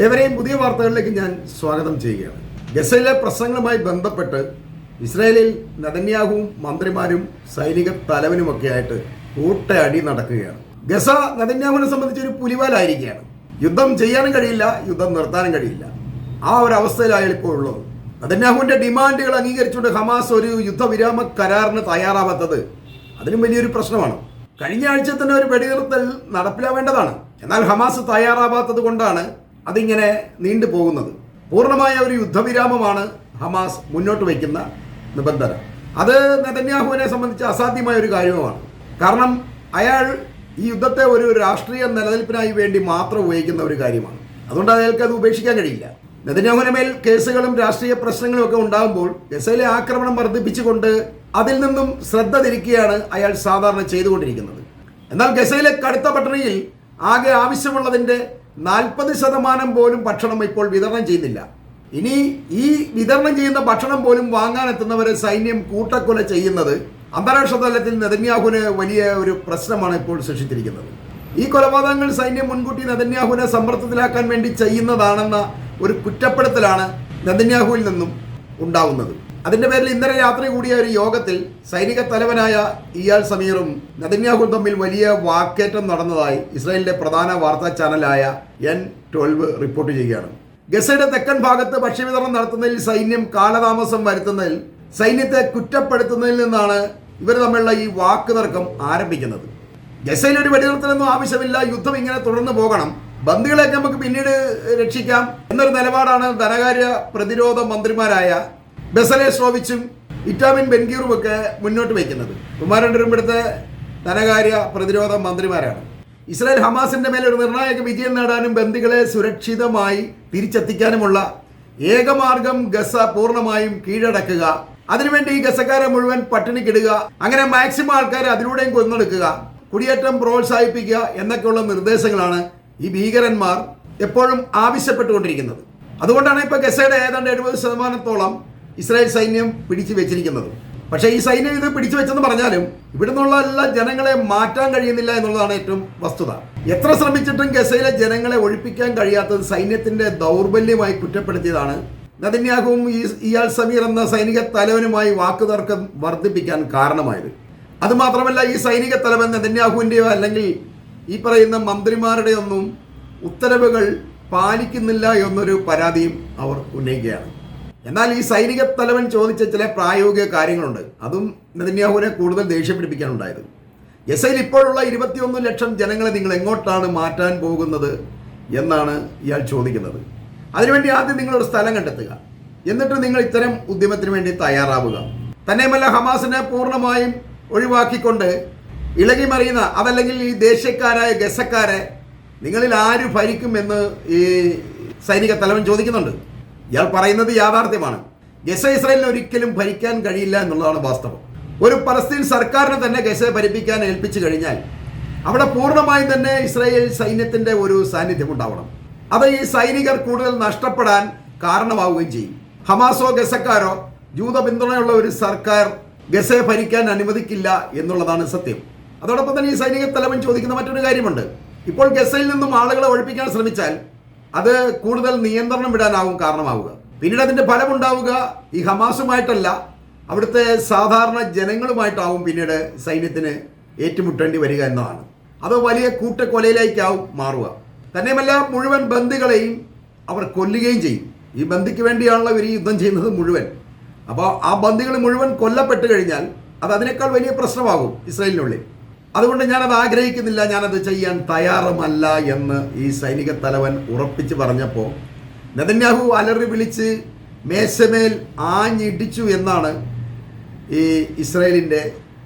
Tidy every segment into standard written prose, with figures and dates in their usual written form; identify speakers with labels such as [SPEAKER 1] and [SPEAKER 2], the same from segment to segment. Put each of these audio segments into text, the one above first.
[SPEAKER 1] ഏവരെയും പുതിയ വാർത്തകളിലേക്ക് ഞാൻ സ്വാഗതം ചെയ്യുകയാണ്. ഗസയിലെ പ്രശ്നങ്ങളുമായി ബന്ധപ്പെട്ട് ഇസ്രായേലിൽ നെതന്യാഹുവും മന്ത്രിമാരും സൈനിക തലവനുമൊക്കെ ആയിട്ട് കൂട്ടയടി നടക്കുകയാണ്. ഗസ നെതന്യാഹുവിനെ സംബന്ധിച്ചൊരു പുലിവാലായിരിക്കുകയാണ്. യുദ്ധം ചെയ്യാനും കഴിയില്ല, യുദ്ധം നിർത്താനും കഴിയില്ല. ആ ഒരു അവസ്ഥയിലാണ് ഇപ്പോൾ ഉള്ളത്. നെതന്യാഹുവിന്റെ ഡിമാൻഡുകൾ അംഗീകരിച്ചുകൊണ്ട് ഹമാസ് ഒരു യുദ്ധവിരാമ കരാറിന് തയ്യാറാവാത്തത് അതിനും വലിയൊരു പ്രശ്നമാണ്. കഴിഞ്ഞ ആഴ്ച തന്നെ ഒരു വെടിനിർത്തൽ നടപ്പിലാവേണ്ടതാണ്. എന്നാൽ ഹമാസ് തയ്യാറാവാത്തത് കൊണ്ടാണ് അതിങ്ങനെ നീണ്ടുപോകുന്നത്. പൂർണ്ണമായ ഒരു യുദ്ധവിരാമമാണ് ഹമാസ് മുന്നോട്ട് വയ്ക്കുന്ന നിബന്ധന. അത് നെതന്യാഹുവിനെ സംബന്ധിച്ച് അസാധ്യമായ ഒരു കാര്യവുമാണ്. കാരണം അയാൾ ഈ യുദ്ധത്തെ ഒരു രാഷ്ട്രീയ നിലനിൽപ്പിനായി വേണ്ടി മാത്രം ഉപയോഗിക്കുന്ന ഒരു കാര്യമാണ്. അതുകൊണ്ട് അയാൾക്ക് അത് ഉപേക്ഷിക്കാൻ കഴിയില്ല. നെതന്യാഹുവിന് മേൽ കേസുകളും രാഷ്ട്രീയ പ്രശ്നങ്ങളും ഒക്കെ ഉണ്ടാകുമ്പോൾ ഗസയിലെ ആക്രമണം വർദ്ധിപ്പിച്ചുകൊണ്ട് അതിൽ നിന്നും ശ്രദ്ധ തിരിക്കുകയാണ് അയാൾ സാധാരണ ചെയ്തുകൊണ്ടിരിക്കുന്നത്. എന്നാൽ ഗസയിലെ കടുത്ത പട്ടിണിയിൽ ആകെ ആവശ്യമുള്ളതിൻ്റെ 40% പോലും ഭക്ഷണം ഇപ്പോൾ വിതരണം ചെയ്യുന്നില്ല. ഇനി ഈ വിതരണം ചെയ്യുന്ന ഭക്ഷണം പോലും വാങ്ങാനെത്തുന്നവരെ സൈന്യം കൂട്ടക്കൊല ചെയ്യുന്നത് അന്താരാഷ്ട്ര തലത്തിൽ നെതന്യാഹുവിന് വലിയ ഒരു പ്രശ്നമാണ് ഇപ്പോൾ സൃഷ്ടിച്ചിരിക്കുന്നത്. ഈ കൊലപാതകങ്ങൾ സൈന്യം മുൻകൂട്ടി നെതന്യാഹുവിനെ സമ്മർദ്ദത്തിലാക്കാൻ വേണ്ടി ചെയ്യുന്നതാണെന്ന ഒരു കുറ്റപ്പെടുത്തലാണ് നെതന്യാഹുവിൽ നിന്നും ഉണ്ടാവുന്നത്. അതിന്റെ പേരിൽ ഇന്നലെ രാത്രി കൂടിയ ഒരു യോഗത്തിൽ സൈനിക തലവനായ ഇയാൽ സമീറും നെതന്യാഹുവും തമ്മിൽ വലിയ വാക്കേറ്റം നടന്നതായി ഇസ്രായേലിന്റെ പ്രധാന വാർത്താ ചാനലായ N12 റിപ്പോർട്ട് ചെയ്യുകയാണ്. ഗസയുടെ തെക്കൻ ഭാഗത്ത് ഭക്ഷ്യവിതരണം നടത്തുന്നതിൽ സൈന്യം കാലതാമസം വരുത്തുന്നതിൽ, സൈന്യത്തെ കുറ്റപ്പെടുത്തുന്നതിൽ നിന്നാണ് ഇവർ തമ്മിലുള്ള ഈ വാക്കുതർക്കം ആരംഭിക്കുന്നത്. ഗസയിൽ ഒരു വെടിനിർത്തലൊന്നും ആവശ്യമില്ല, യുദ്ധം ഇങ്ങനെ തുടർന്ന് പോകണം, ബന്ദികളെയൊക്കെ നമുക്ക് പിന്നീട് രക്ഷിക്കാം എന്നൊരു നിലപാടാണ് ധനകാര്യ പ്രതിരോധ മന്ത്രിമാരായ ബെസലേൽ സ്ട്രോവിച്ചും ഇറ്റാമിൻ ബെൻഗീറും ഒക്കെ മുന്നോട്ട് വയ്ക്കുന്നത്. ഇവരും ഇവിടുത്തെ ധനകാര്യ പ്രതിരോധ മന്ത്രിമാരാണ്. ഇസ്രായേൽ ഹമാസിന്റെ മേൽ ഒരു നിർണായക വിജയം നേടാനും ബന്ദികളെ സുരക്ഷിതമായി തിരിച്ചെത്തിക്കാനുമുള്ള ഏകമാർഗം ഗസ പൂർണ്ണമായും കീഴടക്കുക, അതിനുവേണ്ടി ഈ ഗസക്കാരെ മുഴുവൻ പട്ടിണിക്കിടുക, അങ്ങനെ മാക്സിമം ആൾക്കാരെ അതിലൂടെയും കൊന്നെടുക്കുക, കുടിയേറ്റം പ്രോത്സാഹിപ്പിക്കുക എന്നൊക്കെയുള്ള നിർദ്ദേശങ്ങളാണ് ഈ ഭീകരന്മാർ എപ്പോഴും ആവശ്യപ്പെട്ടുകൊണ്ടിരിക്കുന്നത്. അതുകൊണ്ടാണ് ഇപ്പോൾ ഗസയുടെ ഏതാണ്ട് 70% ഇസ്രായേൽ സൈന്യം പിടിച്ചു വെച്ചിരിക്കുന്നത്. പക്ഷേ ഈ സൈന്യം ഇത് പിടിച്ചു വെച്ചെന്ന് പറഞ്ഞാലും ഇവിടുന്നുള്ള എല്ലാ ജനങ്ങളെ മാറ്റാൻ കഴിയുന്നില്ല എന്നുള്ളതാണ് ഏറ്റവും വസ്തുത. എത്ര ശ്രമിച്ചിട്ടും ഗസയിലെ ജനങ്ങളെ ഒഴിപ്പിക്കാൻ കഴിയാത്തത് സൈന്യത്തിന്റെ ദൗർബല്യമായി കുറ്റപ്പെടുത്തിയതാണ് നെതന്യാഹുവും ഇയാൽ സമീർ എന്ന സൈനിക തലവനുമായി വാക്കുതർക്കം വർദ്ധിപ്പിക്കാൻ കാരണമായത്. അതുമാത്രമല്ല, ഈ സൈനിക തലവൻ നെതന്യാഹുവിൻ്റെയോ അല്ലെങ്കിൽ ഈ പറയുന്ന മന്ത്രിമാരുടെ ഒന്നും ഉത്തരവുകൾ പാലിക്കുന്നില്ല എന്നൊരു പരാതിയും അവർ ഉന്നയിക്കുകയാണ്. എന്നാൽ ഈ സൈനിക തലവൻ ചോദിച്ച ചില പ്രായോഗിക കാര്യങ്ങളുണ്ട്. അതും നെതന്യാഹുവിനെ കൂടുതൽ ദേഷ്യം പിടിപ്പിക്കാനുണ്ടായത്. ഗസയിൽ ഇപ്പോഴുള്ള 21 ലക്ഷം ജനങ്ങളെ നിങ്ങൾ എങ്ങോട്ടാണ് മാറ്റാൻ പോകുന്നത് എന്നാണ് ഇയാൾ ചോദിക്കുന്നത്. അതിനുവേണ്ടി ആദ്യം നിങ്ങളൊരു സ്ഥലം കണ്ടെത്തുക, എന്നിട്ട് നിങ്ങൾ ഇത്തരം ഉദ്യമത്തിന് വേണ്ടി തയ്യാറാവുക. തന്നെയുമല്ല, ഹമാസിനെ പൂർണ്ണമായും ഒഴിവാക്കിക്കൊണ്ട് ഇളകിമറിയുന്ന, അതല്ലെങ്കിൽ ഈ ദേശക്കാരായ ഗസക്കാരെ നിങ്ങളിൽ ആര് ഭരിക്കുമെന്ന് ഈ സൈനിക തലവൻ ചോദിക്കുന്നുണ്ട്. ഇയാൾ പറയുന്നത് യാഥാർത്ഥ്യമാണ്. ഗസ ഇസ്രായേലിന് ഒരിക്കലും ഭരിക്കാൻ കഴിയില്ല എന്നുള്ളതാണ് വാസ്തവം. ഒരു പലസ്തീൻ സർക്കാരിനെ തന്നെ ഗസയെ ഭരിപ്പിക്കാൻ ഏൽപ്പിച്ചു കഴിഞ്ഞാൽ അവിടെ പൂർണ്ണമായും തന്നെ ഇസ്രായേൽ സൈന്യത്തിന്റെ ഒരു സാന്നിധ്യം ഉണ്ടാവണം. അത് ഈ സൈനികർ കൂടുതൽ നഷ്ടപ്പെടാൻ കാരണമാവുകയും ചെയ്യും. ഹമാസോ ഗസക്കാരോ ജൂത പിന്തുണയുള്ള ഒരു സർക്കാർ ഗസയെ ഭരിക്കാൻ അനുവദിക്കില്ല എന്നുള്ളതാണ് സത്യം. അതോടൊപ്പം തന്നെ ഈ സൈനിക തലവൻ ചോദിക്കുന്ന മറ്റൊരു കാര്യമുണ്ട്. ഇപ്പോൾ ഗസയിൽ നിന്നും ആളുകളെ ഒഴിപ്പിക്കാൻ ശ്രമിച്ചാൽ അത് കൂടുതൽ നിയന്ത്രണം വിടാനാവും കാരണമാവുക. പിന്നീട് അതിന്റെ ഫലമുണ്ടാവുക ഈ ഹമാസുമായിട്ടല്ല, അവിടുത്തെ സാധാരണ ജനങ്ങളുമായിട്ടാവും പിന്നീട് സൈന്യത്തിന് ഏറ്റുമുട്ടേണ്ടി വരിക എന്നതാണ്. അത് വലിയ കൂട്ടക്കൊലയിലേക്കാവും മാറുക. തന്നെയുമല്ല, മുഴുവൻ ബന്ദികളെയും അവർ കൊല്ലുകയും ചെയ്യും. ഈ ബന്ദിക്ക് വേണ്ടിയാണല്ലോ ഇവർ ഈ യുദ്ധം ചെയ്യുന്നത് മുഴുവൻ. അപ്പോൾ ആ ബന്ദികൾ മുഴുവൻ കൊല്ലപ്പെട്ട് കഴിഞ്ഞാൽ അത് അതിനേക്കാൾ വലിയ പ്രശ്നമാകും ഇസ്രായേലിനുള്ളിൽ. അതുകൊണ്ട് ഞാനത് ആഗ്രഹിക്കുന്നില്ല, ഞാനത് ചെയ്യാൻ തയ്യാറുമല്ല എന്ന് ഈ സൈനിക തലവൻ ഉറപ്പിച്ച് പറഞ്ഞപ്പോൾ നെതന്യാഹു അലറി വിളിച്ച് മേശമേൽ ആഞ്ഞിടിച്ചു എന്നാണ് ഈ ഇസ്രായേലിൻ്റെ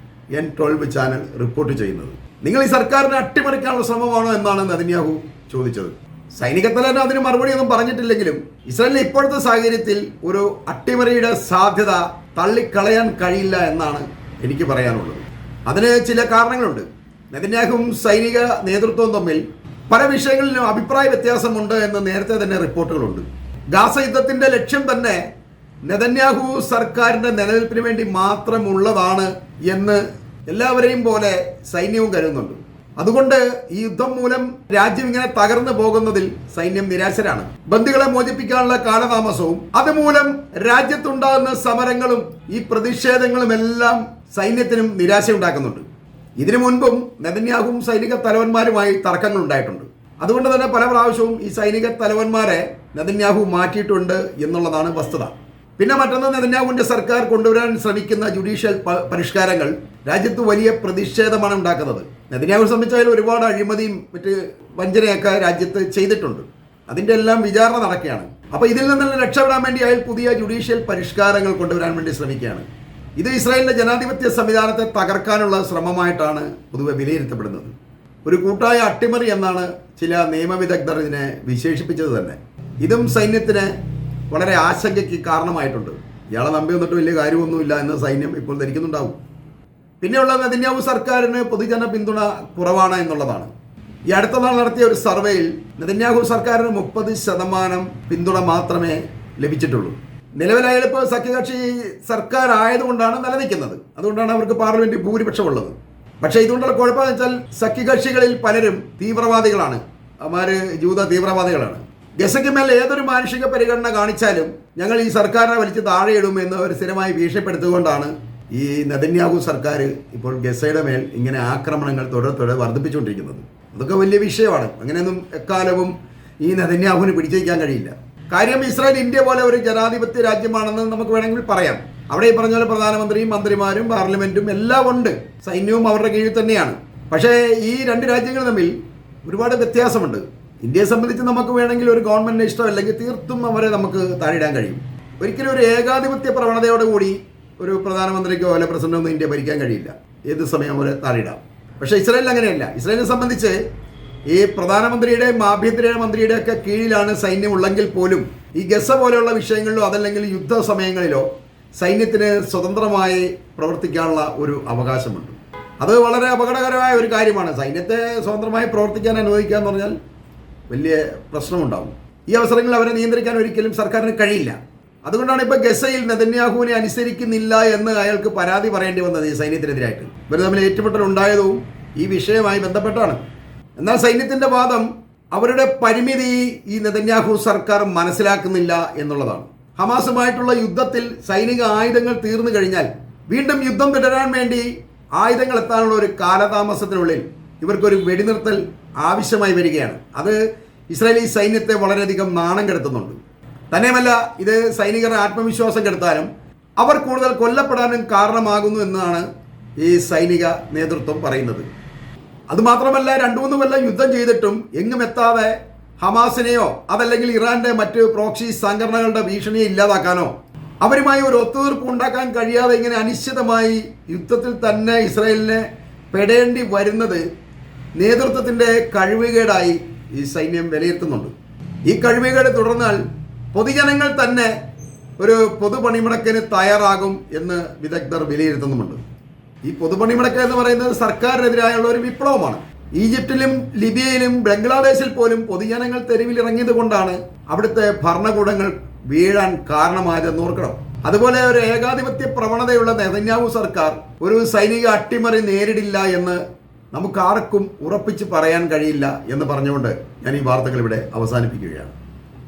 [SPEAKER 1] N12 ചാനൽ റിപ്പോർട്ട് ചെയ്യുന്നത്. നിങ്ങൾ ഈ സർക്കാരിനെ അട്ടിമറിക്കാനുള്ള ശ്രമമാണോ എന്നാണ് നെതന്യാഹു ചോദിച്ചത്. സൈനിക തലവൻ അതിന് മറുപടി ഒന്നും പറഞ്ഞിട്ടില്ലെങ്കിലും ഇസ്രായേലിലെ ഇപ്പോഴത്തെ സാഹചര്യത്തിൽ ഒരു അട്ടിമറിയുടെ സാധ്യത തള്ളിക്കളയാൻ കഴിയില്ല എന്നാണ് എനിക്ക് പറയാനുള്ളത്. അതിന് ചില കാരണങ്ങളുണ്ട്. നെതന്യാഹുവും സൈനിക നേതൃത്വവും തമ്മിൽ പല വിഷയങ്ങളിലും അഭിപ്രായ വ്യത്യാസമുണ്ട് എന്ന് നേരത്തെ തന്നെ റിപ്പോർട്ടുകളുണ്ട്. ഗാസ യുദ്ധത്തിന്റെ ലക്ഷ്യം തന്നെ നെതന്യാഹു സർക്കാരിന്റെ നിലനിൽപ്പിന് വേണ്ടി മാത്രമുള്ളതാണ് എന്ന് എല്ലാവരെയും പോലെ സൈന്യവും കരുതുന്നുണ്ട്. അതുകൊണ്ട് ഈ യുദ്ധം മൂലം രാജ്യം ഇങ്ങനെ തകർന്നു പോകുന്നതിൽ സൈന്യം നിരാശരാണ്. ബന്ദികളെ മോചിപ്പിക്കാനുള്ള കാലതാമസവും അതുമൂലം രാജ്യത്തുണ്ടാകുന്ന സമരങ്ങളും ഈ പ്രതിഷേധങ്ങളും എല്ലാം സൈന്യത്തിനും നിരാശയുണ്ടാക്കുന്നുണ്ട്. ഇതിനു മുൻപും നെതന്യാഹുവും സൈനിക തലവന്മാരുമായി തർക്കങ്ങൾ ഉണ്ടായിട്ടുണ്ട്. അതുകൊണ്ട് തന്നെ പല പ്രാവശ്യവും ഈ സൈനിക തലവന്മാരെ നെതന്യാഹു മാറ്റിയിട്ടുണ്ട് എന്നുള്ളതാണ് വസ്തുത. പിന്നെ മറ്റൊന്ന്, നെതന്യാഹുവിന്റെ സർക്കാർ കൊണ്ടുവരാൻ ശ്രമിക്കുന്ന ജുഡീഷ്യൽ പരിഷ്കാരങ്ങൾ രാജ്യത്ത് വലിയ പ്രതിഷേധമാണ് ഉണ്ടാക്കുന്നത്. നെതന്യാഹുവിനെ സംബന്ധിച്ചാൽ ഒരുപാട് അഴിമതിയും മറ്റ് വഞ്ചനയൊക്കെ രാജ്യത്ത് ചെയ്തിട്ടുണ്ട്. അതിന്റെ എല്ലാം വിചാരണ നടക്കുകയാണ്. അപ്പോൾ ഇതിൽ നിന്നെല്ലാം രക്ഷപ്പെടാൻ വേണ്ടി അയാൾ പുതിയ ജുഡീഷ്യൽ പരിഷ്കാരങ്ങൾ കൊണ്ടുവരാൻ വേണ്ടി ശ്രമിക്കുകയാണ്. ഇത് ഇസ്രായേലിന്റെ ജനാധിപത്യ സംവിധാനത്തെ തകർക്കാനുള്ള ശ്രമമായിട്ടാണ് പൊതുവെ വിലയിരുത്തപ്പെടുന്നത്. ഒരു കൂട്ടായ അട്ടിമറി എന്നാണ് ചില നിയമവിദഗ്ധർ ഇതിനെ വിശേഷിപ്പിച്ചത് തന്നെ. ഇതും സൈന്യത്തിന് വളരെ ആശങ്കയ്ക്ക് കാരണമായിട്ടുണ്ട്. ഇയാളെ നമ്പി വന്നിട്ട് വലിയ കാര്യമൊന്നുമില്ല എന്ന് സൈന്യം ഇപ്പോൾ ധരിക്കുന്നുണ്ടാവും. പിന്നെയുള്ള നെതന്യാഹു സർക്കാരിന് പൊതുജന പിന്തുണ കുറവാണ് എന്നുള്ളതാണ്. ഈ അടുത്ത നാൾ നടത്തിയ ഒരു സർവേയിൽ നെതന്യാഹു സർക്കാരിന് 30% പിന്തുണ മാത്രമേ ലഭിച്ചിട്ടുള്ളൂ. നിലവിലായപ്പോൾ സഖ്യകക്ഷി സർക്കാർ ആയതുകൊണ്ടാണ് നിലനിൽക്കുന്നത്. അതുകൊണ്ടാണ് അവർക്ക് പാർലമെന്റിൽ ഭൂരിപക്ഷമുള്ളത്. പക്ഷേ ഇതുകൊണ്ടുള്ള കുഴപ്പമെന്ന് വെച്ചാൽ സഖ്യകക്ഷികളിൽ പലരും തീവ്രവാദികളാണ്. അവന്മാര് ജൂത തീവ്രവാദികളാണ്. ഗസയ്ക്ക് മേൽ ഏതൊരു മാനുഷിക പരിഗണന കാണിച്ചാലും ഞങ്ങൾ ഈ സർക്കാരിനെ വലിച്ച് താഴെയിടും എന്ന് അവർ സ്ഥിരമായി ഭീഷണിപ്പെടുത്തുകൊണ്ടാണ് ഈ നെതന്യാഹു സർക്കാർ ഇപ്പോൾ ഗസയുടെ മേൽ ഇങ്ങനെ ആക്രമണങ്ങൾ തുടരെ വർദ്ധിപ്പിച്ചുകൊണ്ടിരിക്കുന്നത്. അതൊക്കെ വലിയ വിഷയമാണ്. അങ്ങനെയൊന്നും എക്കാലവും ഈ നെതന്യാഹുവിന് പിടിച്ചേക്കാൻ കഴിയില്ല. കാര്യം ഇസ്രായേൽ ഇന്ത്യ പോലെ ഒരു ജനാധിപത്യ രാജ്യമാണെന്ന് നമുക്ക് വേണമെങ്കിൽ പറയാം. അവിടെ ഈ പറഞ്ഞ പോലെ പ്രധാനമന്ത്രിയും മന്ത്രിമാരും പാർലമെന്റും എല്ലാം ഉണ്ട്. സൈന്യവും അവരുടെ കീഴിൽ തന്നെയാണ്. പക്ഷേ ഈ രണ്ട് രാജ്യങ്ങൾ തമ്മിൽ ഒരുപാട് വ്യത്യാസമുണ്ട്. ഇന്ത്യയെ സംബന്ധിച്ച് നമുക്ക് വേണമെങ്കിൽ ഒരു ഗവൺമെന്റിന് ഇഷ്ടമല്ലെങ്കിൽ തീർത്തും അവരെ നമുക്ക് താഴെയിടാൻ കഴിയും. ഒരിക്കലും ഒരു ഏകാധിപത്യ പ്രവണതയോടുകൂടി ഒരു പ്രധാനമന്ത്രിക്കോ അല്ലെ പ്രസിഡന്റോ ഇന്ത്യ ഭരിക്കാൻ കഴിയില്ല. ഏത് സമയം അവരെ താഴെയിടാം. പക്ഷേ ഇസ്രായേലിൽ അങ്ങനെയല്ല. ഇസ്രായേലിനെ സംബന്ധിച്ച് ഈ പ്രധാനമന്ത്രിയുടെയും ആഭ്യന്തര മന്ത്രിയുടെ ഒക്കെ കീഴിലാണ് സൈന്യം ഉള്ളെങ്കിൽ പോലും ഈ ഗസ പോലെയുള്ള വിഷയങ്ങളിലോ അതല്ലെങ്കിൽ യുദ്ധ സമയങ്ങളിലോ സൈന്യത്തിന് സ്വതന്ത്രമായി പ്രവർത്തിക്കാനുള്ള ഒരു അവകാശമുണ്ട്. അത് വളരെ അപകടകരമായ ഒരു കാര്യമാണ്. സൈന്യത്തെ സ്വതന്ത്രമായി പ്രവർത്തിക്കാൻ അനുവദിക്കുക എന്ന് പറഞ്ഞാൽ വലിയ പ്രശ്നമുണ്ടാകും. ഈ അവസരങ്ങളിൽ അവരെ നിയന്ത്രിക്കാൻ ഒരിക്കലും സർക്കാരിന് കഴിയില്ല. അതുകൊണ്ടാണ് ഇപ്പോൾ ഗസയിൽ നെതന്യാഹുവിനെ അനുസരിക്കുന്നില്ല എന്ന് അയാൾക്ക് പരാതി പറയേണ്ടി വന്നത്. ഈ സൈന്യത്തിനെതിരായിട്ട് ഇവർ തമ്മിൽ ഏറ്റുമുട്ടൽ ഉണ്ടായതും ഈ വിഷയവുമായി ബന്ധപ്പെട്ടാണ്. എന്നാൽ സൈന്യത്തിന്റെ വാദം അവരുടെ പരിമിതി ഈ നെതന്യാഹു സർക്കാർ മനസ്സിലാക്കുന്നില്ല എന്നുള്ളതാണ്. ഹമാസുമായിട്ടുള്ള യുദ്ധത്തിൽ സൈനിക ആയുധങ്ങൾ തീർന്നു കഴിഞ്ഞാൽ വീണ്ടും യുദ്ധം തുടരാൻ വേണ്ടി ആയുധങ്ങൾ എത്താനുള്ള ഒരു കാലതാമസത്തിനുള്ളിൽ ഇവർക്കൊരു വെടിനിർത്തൽ ആവശ്യമായി വരികയാണ്. അത് ഇസ്രായേലി സൈന്യത്തെ വളരെയധികം നാണം കെടുത്തുന്നുണ്ട്. തന്നെയുമല്ല, ഇത് സൈനികരുടെ ആത്മവിശ്വാസം കെടുത്താനും അവർ കൂടുതൽ കൊല്ലപ്പെടാനും കാരണമാകുന്നു എന്നാണ് ഈ സൈനിക നേതൃത്വം പറയുന്നത്. അതുമാത്രമല്ല, 2-3 കൊല്ലം യുദ്ധം ചെയ്തിട്ടും എങ്ങും എത്താതെ ഹമാസിനെയോ അതല്ലെങ്കിൽ ഇറാന്റെ മറ്റ് പ്രോക്സി സംഘടനകളുടെ ഭീഷണിയെ ഇല്ലാതാക്കാനോ അവരുമായി ഒരു ഒത്തുതീർപ്പ് ഉണ്ടാക്കാൻ കഴിയാതെ ഇങ്ങനെ അനിശ്ചിതമായി യുദ്ധത്തിൽ തന്നെ ഇസ്രായേലിനെ പെടേണ്ടി വരുന്നത് നേതൃത്വത്തിന്റെ കഴിവുകേടായി ഈ സൈന്യം വിലയിരുത്തുന്നുണ്ട്. ഈ കഴിവുകേട് തുടർന്നാൽ പൊതുജനങ്ങൾ തന്നെ ഒരു പൊതുപണിമുടക്കിന് തയ്യാറാകും എന്ന് വിദഗ്ധർ വിലയിരുത്തുന്നുമുണ്ട്. ഈ പൊതുപണിമുടക്ക് എന്ന് പറയുന്നത് സർക്കാരിനെതിരായുള്ള ഒരു വിപ്ലവമാണ്. ഈജിപ്തിലും ലിബിയയിലും ബംഗ്ലാദേശിൽ പോലും പൊതുജനങ്ങൾ തെരുവിലിറങ്ങിയത് കൊണ്ടാണ് അവിടുത്തെ ഭരണകൂടങ്ങൾ വീഴാൻ കാരണമായതെന്ന് ഓർക്കണം. അതുപോലെ ഒരു ഏകാധിപത്യ പ്രവണതയുള്ള നെതന്യാഹു സർക്കാർ ഒരു സൈനിക അട്ടിമറി നേരിടില്ല എന്ന് നമുക്കാർക്കും ഉറപ്പിച്ച് പറയാൻ കഴിയില്ല എന്ന് പറഞ്ഞുകൊണ്ട് ഞാൻ ഈ വാർത്തകൾ ഇവിടെ അവസാനിപ്പിക്കുകയാണ്.